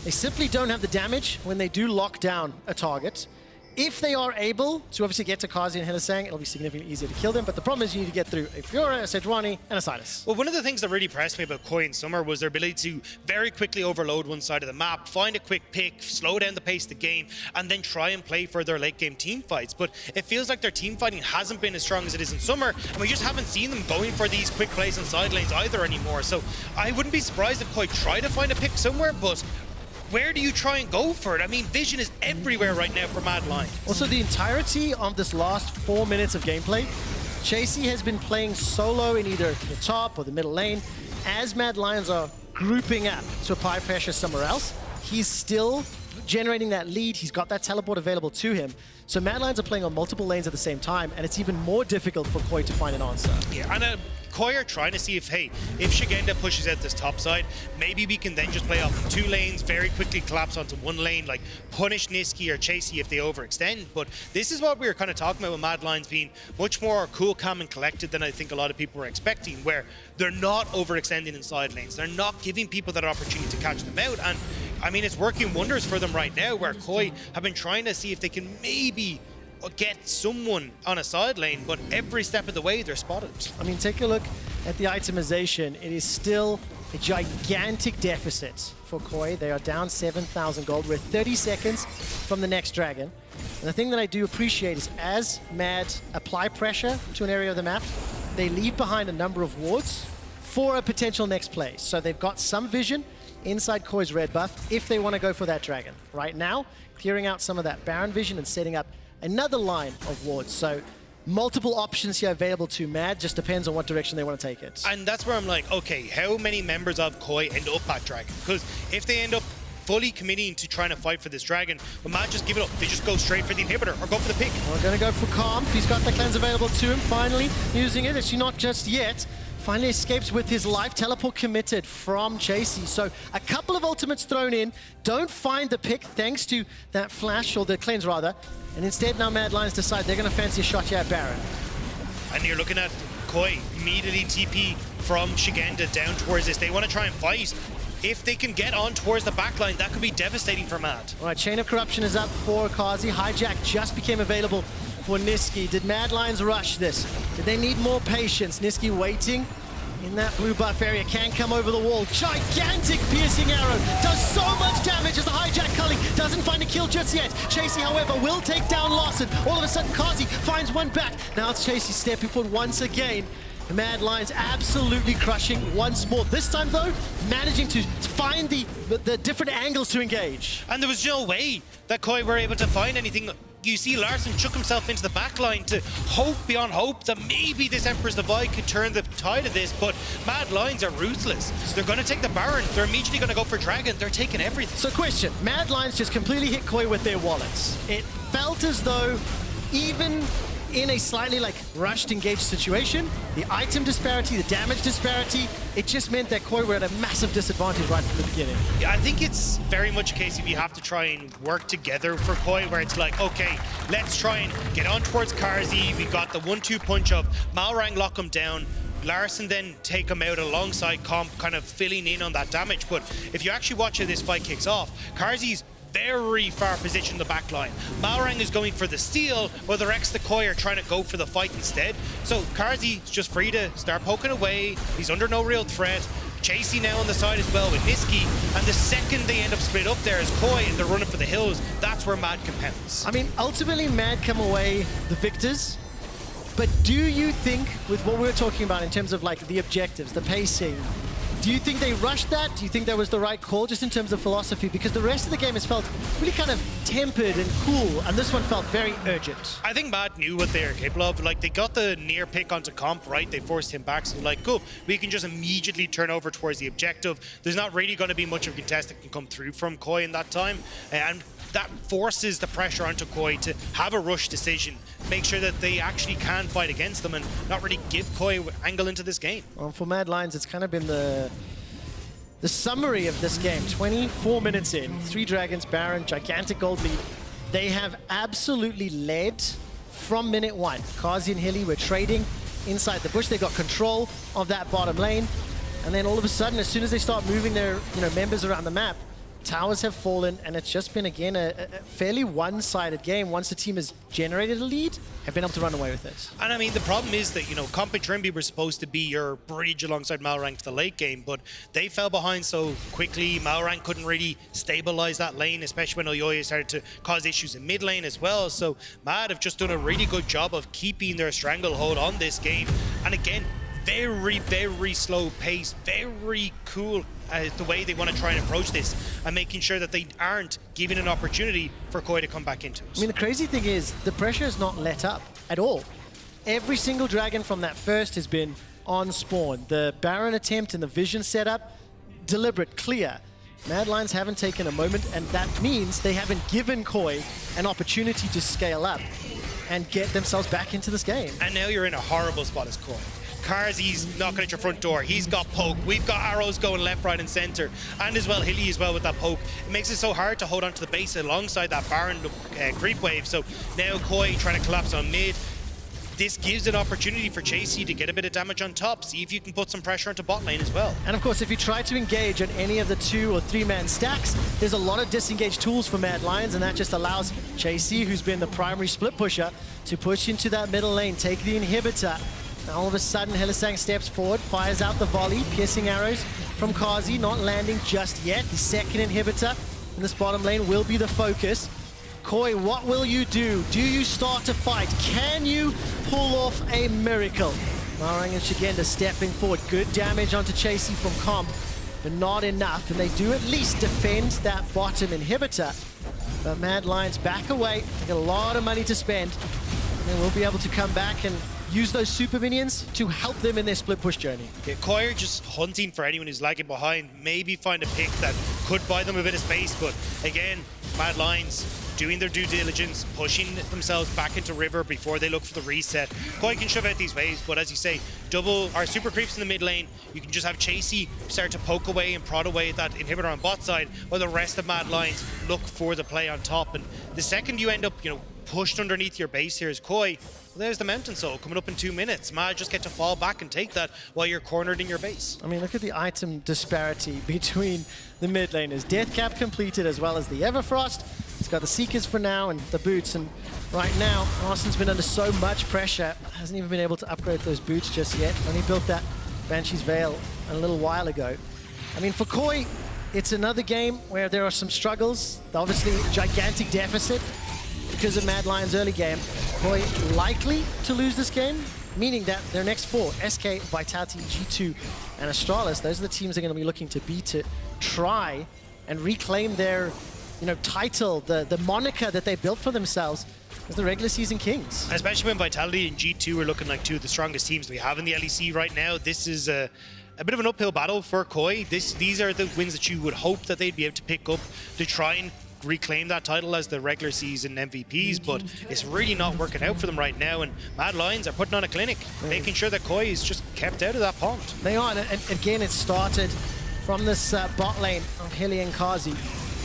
they simply don't have the damage when they do lock down a target. If they are able to obviously get to Carzzy and Hylissang, it'll be significantly easier to kill them, but the problem is you need to get through a Fiora, a Sejuani, and a Sylas.
Well, one of the things that really impressed me about KOI in summer was their ability to very quickly overload one side of the map, find a quick pick, slow down the pace of the game, and then try and play for their late game team fights. But it feels like their team fighting hasn't been as strong as it is in summer, and we just haven't seen them going for these quick plays on side lanes either anymore. So I wouldn't be surprised if KOI try to find a pick somewhere, but where do you try and go for it? I mean, vision is everywhere right now for Mad Lions.
Also, the entirety of this last 4 minutes of gameplay, Chasy has been playing solo in either the top or the middle lane. As Mad Lions are grouping up to apply pressure somewhere else, he's still generating that lead. He's got that teleport available to him. So Mad Lions are playing on multiple lanes at the same time, and it's even more difficult for KOI to find an answer.
Yeah, and KOI are trying to see if, hey, if Szygenda pushes out this top side, maybe we can then just play off of 2 lanes, very quickly collapse onto 1 lane, like punish Nisqy or Chasy if they overextend. But this is what we were kind of talking about with Mad Lions being much more cool, calm, and collected than I think a lot of people were expecting, where they're not overextending in side lanes. They're not giving people that opportunity to catch them out. And I mean, it's working wonders for them right now, where KOI have been trying to see if they can maybe get someone on a side lane, but every step of the way they're spotted.
I mean, take a look at the itemization. It is still a gigantic deficit for KOI. They are down 7,000 gold. We're 30 seconds from the next dragon. And the thing that I do appreciate is as Mad apply pressure to an area of the map, they leave behind a number of wards for a potential next play. So they've got some vision inside KOI's red buff if they want to go for that dragon. Right now, clearing out some of that Baron vision and setting up another line of wards. So multiple options here available to Mad, just depends on what direction they want to take it.
And that's where I'm like, okay, how many members of KOI end up at dragon? Because if they end up fully committing to trying to fight for this dragon, but Mad just give it up. They just go straight for the inhibitor or go for the pick.
We're going to go for Calm. He's got the cleanse available to him, finally using it. Actually not just yet. Finally escapes with his life. Teleport committed from Chasy. So a couple of ultimates thrown in. Don't find the pick thanks to that flash, or the cleanse rather. And instead now Mad Lions decide they're going to fancy a shot here at Baron.
And you're looking at KOI immediately TP from Szygenda down towards this. They want to try and fight. If they can get on towards the backline, that could be devastating for Mad.
All right, Chain of Corruption is up for Carzzy. Hijack just became available for Nisqy. Did Mad Lions rush this? Did they need more patience? Nisqy waiting in that blue buff area, can come over the wall. Gigantic piercing arrow, does so much damage as the Hijack culling doesn't find a kill just yet. Chasy, however, will take down Larssen. All of a sudden, Carzzy finds one back. Now it's Chasy stepping forward once again. The Mad Lions absolutely crushing once more. This time, though, managing to find the different angles to engage.
And there was no way that KOI were able to find anything. You see Larssen chuck himself into the backline to hope beyond hope that maybe this Emperor's Divide could turn the tide of this, but Mad Lions are ruthless. So they're going to take the Baron. They're immediately going to go for Dragon. They're taking everything.
So question, Mad Lions just completely hit KOI with their wallets. It felt as though even in a slightly rushed engaged situation, the item disparity, the damage disparity, it just meant that KOI were at a massive disadvantage right from the beginning.
Yeah, I think it's very much a case of you have to try and work together for KOI, where it's like, okay, let's try and get on towards Carzzy. We got the 1-2 punch of Malrang lock him down. Larssen then take him out alongside Comp, kind of filling in on that damage. But if you actually watch how this fight kicks off, Carzzy's very far positioned in the back line. Malrang is going for the steal, while the rest of the KOI are trying to go for the fight instead. So Carzzy's just free to start poking away. He's under no real threat. Chasy now on the side as well with Nisqy, and the second they end up split up there as KOI and they're running for the hills, that's where Mad can pounce.
I mean, ultimately Mad come away the victors, but do you think, with what we were talking about in terms of the objectives, the pacing, do you think they rushed that? Do you think that was the right call, just in terms of philosophy? Because the rest of the game has felt really kind of tempered and cool, and this one felt very urgent.
I think Mad knew what they were capable of. They got the near pick onto Comp, right? They forced him back, so cool. We can just immediately turn over towards the objective. There's not really going to be much of a contest that can come through from KOI in that time, and that forces the pressure onto KOI to have a rush decision, make sure that they actually can fight against them and not really give KOI angle into this game.
Well, for Mad Lions, it's kind of been the summary of this game. 24 minutes in, 3 dragons, Baron, gigantic gold lead. They have absolutely led from minute 1. Carzzy and Hilly were trading inside the bush. They got control of that bottom lane. And then all of a sudden, as soon as they start moving their members around the map, towers have fallen, and it's just been, again, a fairly one-sided game. Once the team has generated a lead, have been able to run away with it.
And I mean, the problem is that, Comp and Trymbi were supposed to be your bridge alongside Malrang to the late game, but they fell behind so quickly. Malrang couldn't really stabilize that lane, especially when Elyoya started to cause issues in mid lane as well. So Mad have just done a really good job of keeping their stranglehold on this game. And again, very slow pace, very cool the way they want to try and approach this, and making sure that they aren't giving an opportunity for KOI to come back into it.
I mean, the crazy thing is, the pressure has not let up at all. Every single dragon from that first has been on spawn. The Baron attempt and the vision setup, deliberate, clear. Mad Lions haven't taken a moment, and that means they haven't given KOI an opportunity to scale up and get themselves back into this game.
And now you're in a horrible spot as KOI. Carzzy's knocking at your front door. He's got poke. We've got arrows going left, right, and center. And as well, Hilly as well with that poke. It makes it so hard to hold onto the base alongside that Baron creep wave. So now KOI trying to collapse on mid. This gives an opportunity for Chasy to get a bit of damage on top. See if you can put some pressure onto bot lane as well.
And of course, if you try to engage on any of the 2- or 3-man stacks, there's a lot of disengage tools for Mad Lions, and that just allows Chasy, who's been the primary split pusher, to push into that middle lane, take the inhibitor. Now all of a sudden, Hylissang steps forward, fires out the volley, piercing arrows from Carzzy, not landing just yet. The second inhibitor in this bottom lane will be the focus. KOI, what will you do? Do you start to fight? Can you pull off a miracle? Malrang and Szygenda stepping forward. Good damage onto Chasy from Comp, but not enough. And they do at least defend that bottom inhibitor. But Mad Lions back away. They got a lot of money to spend. And they will be able to come back and use those super minions to help them in their split push journey.
Yeah, KOI are just hunting for anyone who's lagging behind. Maybe find a pick that could buy them a bit of space. But again, Mad Lions doing their due diligence, pushing themselves back into river before they look for the reset. KOI can shove out these waves, but as you say, double our super creeps in the mid lane. You can just have Chasy start to poke away and prod away at that inhibitor on bot side, while the rest of Mad Lions look for the play on top. And the second you end up, pushed underneath your base here as KOI, well, there's the Mountain Soul coming up in 2 minutes. Mad just get to fall back and take that while you're cornered in your base.
I mean, look at the item disparity between the mid laners. Death Cap completed as well as the Everfrost. He's got the Seekers for now and the boots, and right now, Larssen's been under so much pressure, hasn't even been able to upgrade those boots just yet. Only built that Banshee's Veil a little while ago. I mean, for KOI, it's another game where there are some struggles. Obviously, gigantic deficit because of Mad Lions' early game. KOI likely to lose this game, meaning that their next four, SK, Vitality, G2, and Astralis, those are the teams they're going to be looking to beat to try and reclaim their title, the moniker that they built for themselves as the regular season kings.
Especially when Vitality and G2 are looking like two of the strongest teams we have in the LEC right now. This is a bit of an uphill battle for KOI. These are the wins that you would hope that they'd be able to pick up to try and reclaim that title as the regular season MVPs, but it's really not working out for them right now, and Mad Lions are putting on a clinic, making sure that KOI is just kept out of that pond.
They are, and again, it started from this bot lane of Hylissang and Carzzy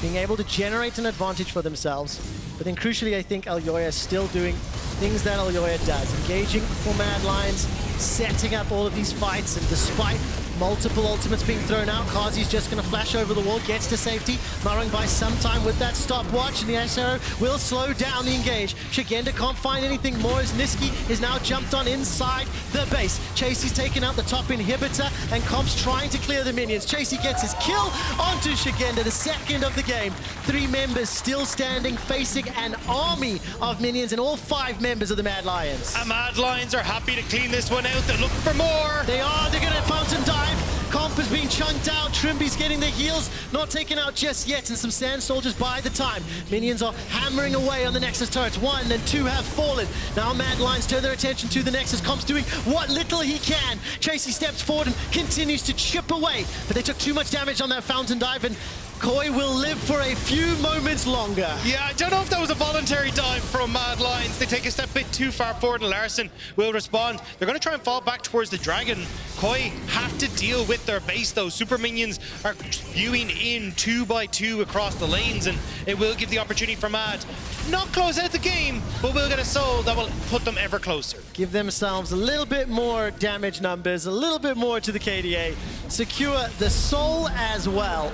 being able to generate an advantage for themselves. But then crucially, I think Elyoya is still doing things that Elyoya does. Engaging for Mad Lions, setting up all of these fights, and despite multiple ultimates being thrown out, Carzzy's just going to flash over the wall, gets to safety. Malrang buys some time with that stopwatch, and the Ashe arrow will slow down the engage. Szygenda can't find anything more as Nisqy is now jumped on inside the base. Chasy's taken out the top inhibitor, and Comp's trying to clear the minions. Chasy gets his kill onto Szygenda, the second of the game. 3 members still standing, facing an army of minions, and all 5 members of the Mad Lions.
And Mad Lions are happy to clean this one out. They're looking for more.
They are. They're going to fountain dive. Comp is being chunked out. Trymbi's getting the heals, not taken out just yet, and some Sand Soldiers by the time. Minions are hammering away on the Nexus turrets. 1 and 2 have fallen. Now Mad Lions turn their attention to the Nexus. Comp's doing what little he can. Chasy steps forward and continues to chip away, but they took too much damage on that fountain dive, and KOI will live for a few moments longer.
Yeah, I don't know if that was a voluntary dive from Mad Lions. They take a step bit too far forward, and Larssen will respond. They're going to try and fall back towards the dragon. KOI have to deal with their base, though. Super minions are spewing in 2 by 2 across the lanes, and it will give the opportunity for Mad not close out the game, but will get a soul that will put them ever closer.
Give themselves a little bit more damage numbers, a little bit more to the KDA. Secure the soul as well.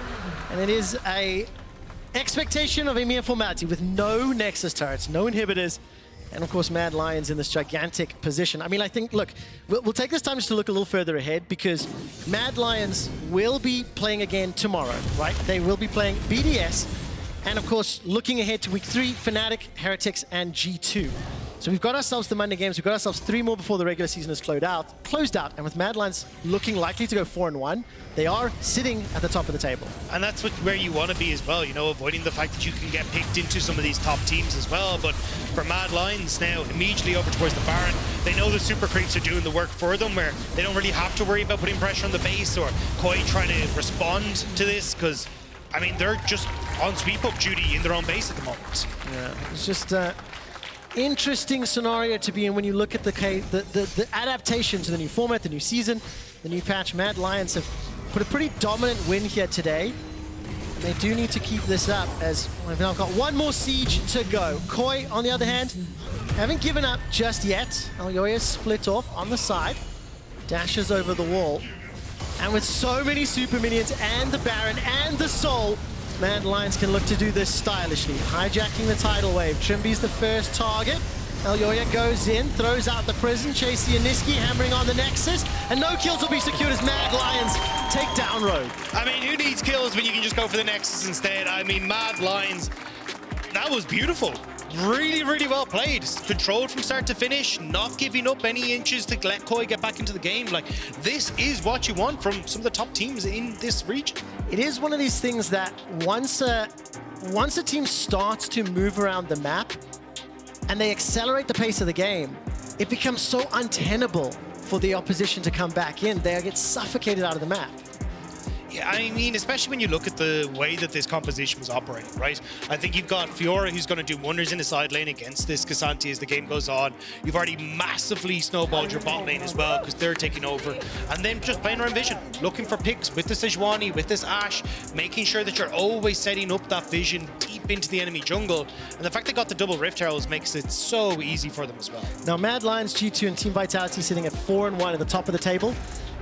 And it is a expectation of a mere formality with no Nexus turrets, no inhibitors, and of course Mad Lions in this gigantic position. I mean, I think, look, we'll take this time just to look a little further ahead, because Mad Lions will be playing again tomorrow, right? They will be playing BDS, and of course, looking ahead to week 3, Fnatic, Heretics, and G2. So we've got ourselves the Monday games. We've got ourselves 3 more before the regular season is closed out. And with Mad Lions looking likely to go 4-1, they are sitting at the top of the table.
And that's where you want to be as well, avoiding the fact that you can get picked into some of these top teams as well. But for Mad Lions now, immediately over towards the Baron, they know the super creeps are doing the work for them, where they don't really have to worry about putting pressure on the base or KOI trying to respond to this, because, I mean, they're just on sweep-up duty in their own base at the moment.
Yeah, it's just interesting scenario to be in when you look at the adaptation to the new format, the new season, the new patch. Mad Lions have put a pretty dominant win here today. And they do need to keep this up, as we've now got 1 more siege to go. KOI, on the other hand, haven't given up just yet. Elyoya split off on the side, dashes over the wall. And with so many super minions and the Baron and the Soul, Mad Lions can look to do this stylishly, hijacking the tidal wave. Trymbi's the first target. Elyoya goes in, throws out the prison. Chasy and Nisqy hammering on the Nexus, and no kills will be secured as Mad Lions take down Rogue.
I mean, who needs kills when you can just go for the Nexus instead? I mean, Mad Lions, that was beautiful. Really, really well played. Controlled from start to finish, not giving up any inches to let KOI get back into the game. Like, this is what you want from some of the top teams in this region.
It is one of these things that once a team starts to move around the map and they accelerate the pace of the game, it becomes so untenable for the opposition to come back in. They get suffocated out of the map.
Yeah, I mean, especially when you look at the way that this composition was operating, right? I think you've got Fiora who's going to do wonders in the side lane against this Carzzy as the game goes on. You've already massively snowballed your bot lane as well because they're taking over. And then just playing around vision, looking for picks with the Sejuani, with this Ashe, making sure that you're always setting up that vision deep into the enemy jungle. And the fact they got the double Rift Heralds makes it so easy for them as well.
Now, Mad Lions, G2 and Team Vitality sitting at 4-1 at the top of the table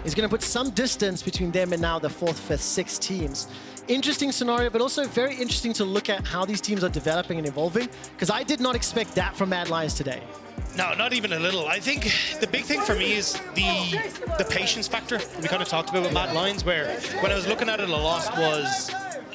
is going to put some distance between them and now the 4th, 5th, 6th teams. Interesting scenario, but also very interesting to look at how these teams are developing and evolving, because I did not expect that from Mad Lions today.
No, not even a little. I think the big thing for me is the patience factor we kind of talked about with Mad Lions, where when I was looking at it a lot was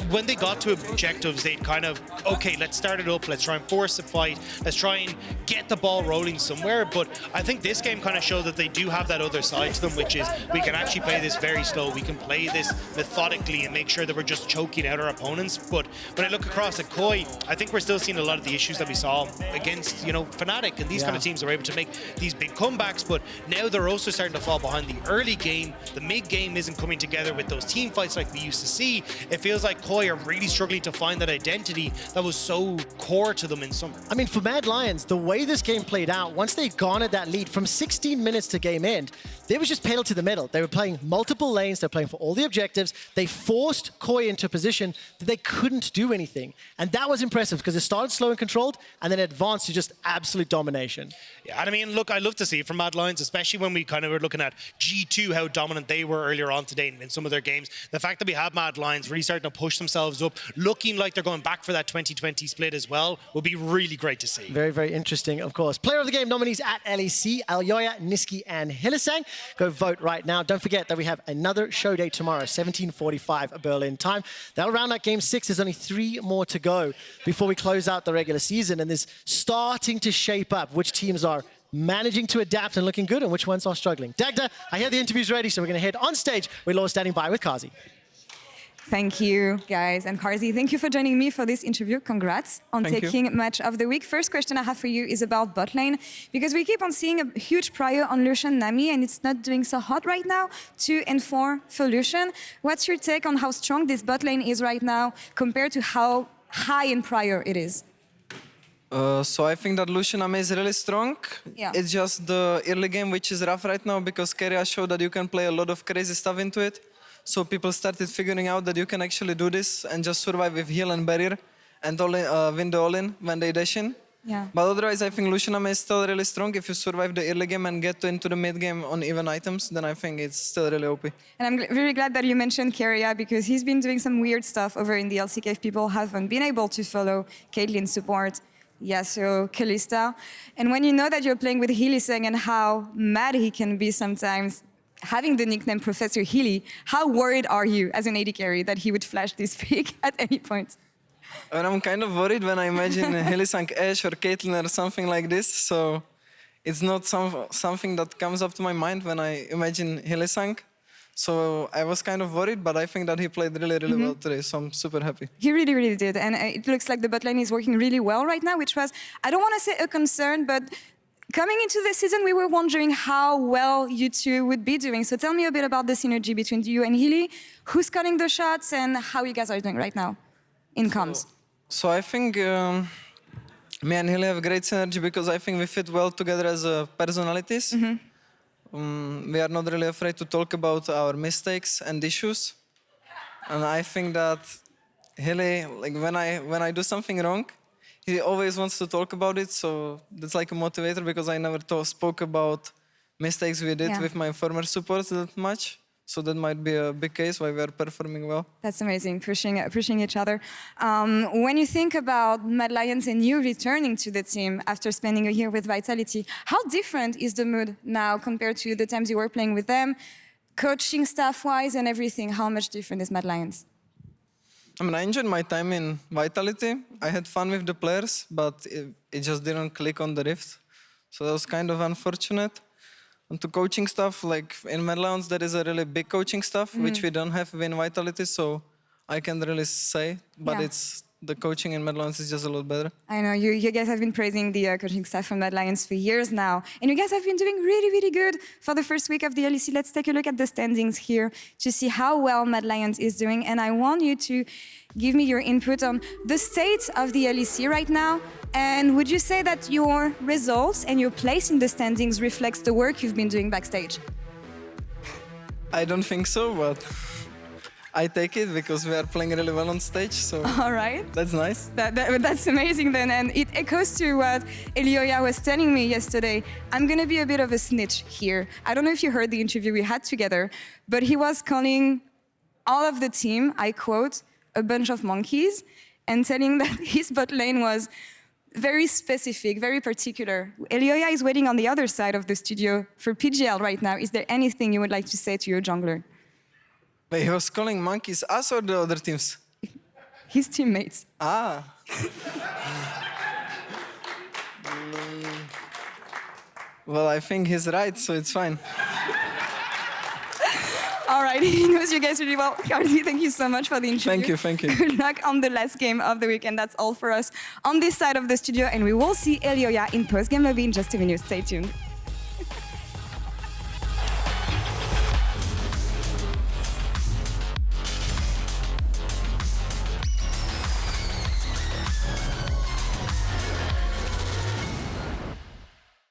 when they got to objectives, they'd kind of, okay, let's start it up, let's try and force a fight, let's try and get the ball rolling somewhere. But I think this game kind of showed that they do have that other side to them, which is we can actually play this very slow, we can play this methodically and make sure that we're just choking out our opponents. But when I look across at KOI, I think we're still seeing a lot of the issues that we saw against, you know, Fnatic, and these kind of teams are able to make these big comebacks, but now they're also starting to fall behind the early game. The mid game isn't coming together with those team fights like we used to see. It feels like KOI are really struggling to find that identity that was so core to them in summer.
I mean, for Mad Lions, the way this game played out, once they'd garnered that lead from 16 minutes to game end, they were just pedal to the metal. They were playing multiple lanes, they're playing for all the objectives. They forced KOI into a position that they couldn't do anything. And that was impressive because it started slow and controlled and then advanced to just absolute domination.
Yeah, and I mean, look, I love to see it from Mad Lions, especially when we kind of were looking at G2, how dominant they were earlier on today in some of their games. The fact that we have Mad Lions really starting to push themselves up, looking like they're going back for that 2020 split as well, will be really great to see.
Very, very interesting, of course. Player of the game nominees at LEC, Elyoya, Nisqy, and Hylissang. Go vote right now. Don't forget that we have another show day tomorrow, 17:45 Berlin time. That'll round out Game 6. There's only 3 more to go before we close out the regular season, and there's starting to shape up which teams are managing to adapt and looking good and which ones are struggling. Dagda, I hear the interview's ready, so we're going to head on stage with Laure standing by with Carzzy.
Thank you, guys. And Carzzy, thank you for joining me for this interview. Congrats on taking Match of the Week. First question I have for you is about bot lane, because we keep on seeing a huge prior on Lucian Nami, and it's not doing so hot right now. 2 and 4 for Lucian. What's your take on how strong this bot lane is right now compared to how high in prior it is?
So I think that Lucian Nami is really strong.
Yeah.
It's just the early game which is rough right now, because Keria showed that you can play a lot of crazy stuff into it. So people started figuring out that you can actually do this and just survive with heal and barrier and win the all-in when they dash in.
Yeah.
But otherwise, I think Lucian Nami is still really strong. If you survive the early game and get into the mid game on even items, then I think it's still really OP.
And I'm very glad that you mentioned Keria, because he's been doing some weird stuff over in the LCK if people haven't been able to follow Caitlyn's support. Yeah, so Kalista. And when you know that you're playing with Hylissang and how mad he can be sometimes, having the nickname Professor Hilly, how worried are you as an AD carry that he would flash this pick at any point?
And I'm kind of worried when I imagine Hylissang Ashe or Caitlyn or something like this. So it's not something that comes up to my mind when I imagine Hylissang. So I was kind of worried, but I think that he played really, really well today. So I'm super happy.
He really, really did. And it looks like the bot lane is working really well right now, which was, I don't want to say a concern, but coming into the season, we were wondering how well you two would be doing. So tell me a bit about the synergy between you and Hilly. Who's calling the shots and how you guys are doing right now in comms?
So I think me and Hilly have great synergy because I think we fit well together as personalities. We are not really afraid to talk about our mistakes and issues. And I think that Hilly, like when I do something wrong, he always wants to talk about it, so that's like a motivator because I never spoke about mistakes we did with my former supports that much. So that might be a big case why we are performing well.
That's amazing, pushing each other. When you think about Mad Lions and you returning to the team after spending a year with Vitality, how different is the mood now compared to the times you were playing with them? Coaching staff-wise and everything, how much different is Mad Lions?
I mean, I enjoyed my time in Vitality. I had fun with the players, but it just didn't click on the Rift. So that was kind of unfortunate. And to coaching stuff, like in Mad Lions, there is a really big coaching stuff, which we don't have in Vitality, so I can't really say, but it's the coaching in Mad Lions is just a lot better.
I know, you guys have been praising the coaching staff from Mad Lions for years now, and you guys have been doing really, really good for the first week of the LEC. Let's take a look at the standings here to see how well Mad Lions is doing, and I want you to give me your input on the state of the LEC right now. And would you say that your results and your place in the standings reflects the work you've been doing backstage?
I don't think so, but I take it because we are playing really well on stage, so
all right.
That's nice.
That's amazing then, and it echoes to what Elyoya was telling me yesterday. I'm gonna be a bit of a snitch here. I don't know if you heard the interview we had together, but he was calling all of the team, I quote, a bunch of monkeys, and telling that his bot lane was very specific, very particular. Elyoya is waiting on the other side of the studio for PGL right now. Is there anything you would like to say to your jungler?
Wait, he was calling monkeys us or the other teams?
His teammates.
Ah. Well, I think he's right, so it's fine.
All right, he knows you guys really well. Carzzy, thank you so much for the interview.
Thank you.
Good luck on the last game of the weekend. That's all for us on this side of the studio, and we will see Elyoya in post-game lobby in just a minute. Stay tuned.